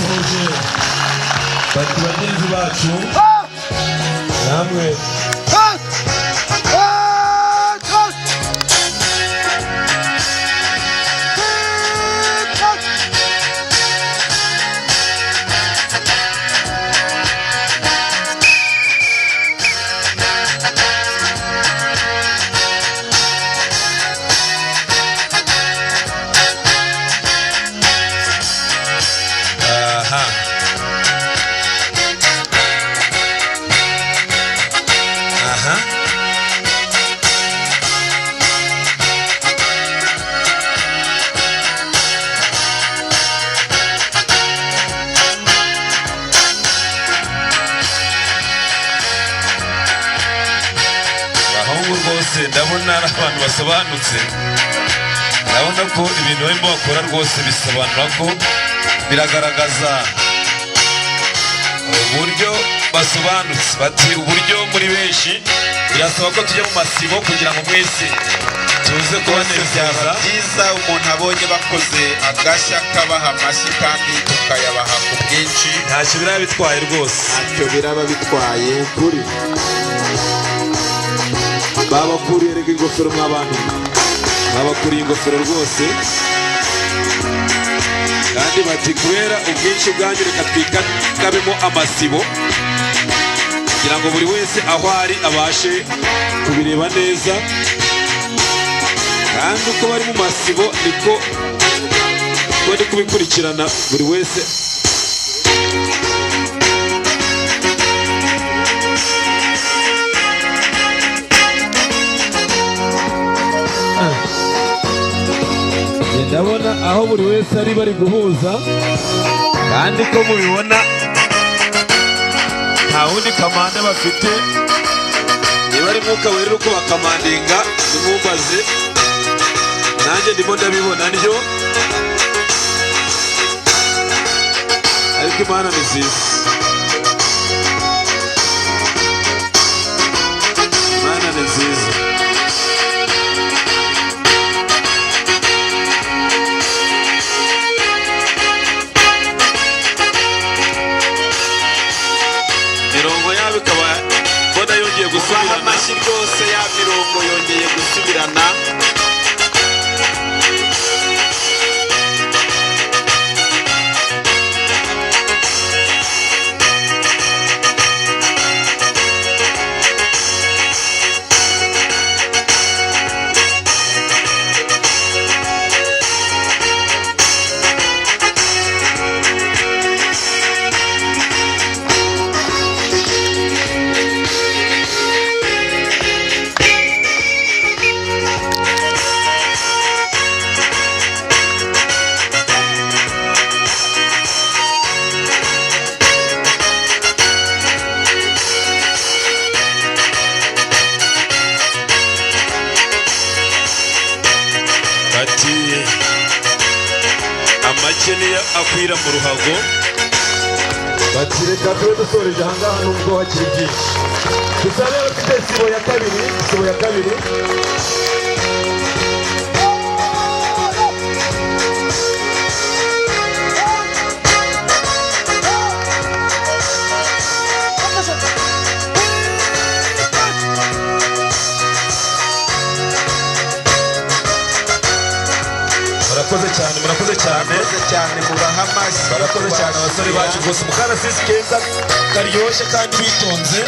turabasuhuje bati bagenzi bacu namwe ndabona abantu basobanutse ndabona ko ibintu barimo bakora rwose bisobanura ko biragaragaza uburyo basobanutse bati uburyo muri benshi birasaba ko tujya mu masibo kugira ngo mwese tuze kubanezeza byiza umuntu abonye bakoze agashya kabaha amashyi kandi tukayabaha ku bwinshi ntacyo biraba bitwaye rwose ntacyo biraba bitwaye kuri babakuriye rega ingofero mw'abantu babakuriye ingofero rwose kandi bati kubera ubwinshi bwanyu reka twikabemo amasibo kugira ngo buri wese aho ari abashe kubireba neza kandi uko bari mu masibo niko bari kubikurikirana buri wese ndabona aho buri wese ari bari guhuza kandi ko mubibona nta wundi kamanda bafite niba ari mwuka wera uko bakamandinga nimumbaze nanjye ndimo ndabibona niryo ariko Imana ni nziza Imana ni nziza gusubirana amashyi rwose ya mirongo yongeye gusubirana amakene akwira mu ruhago bati reka tube dusoreje ahangaha nubwo hakiri byinshi gusa rero mfite sibo ya kabiri murakoze cyane mubaha amashyi barakoze cyane abasore bacu rwose mukarasisi keza karyoshye kandi bitonze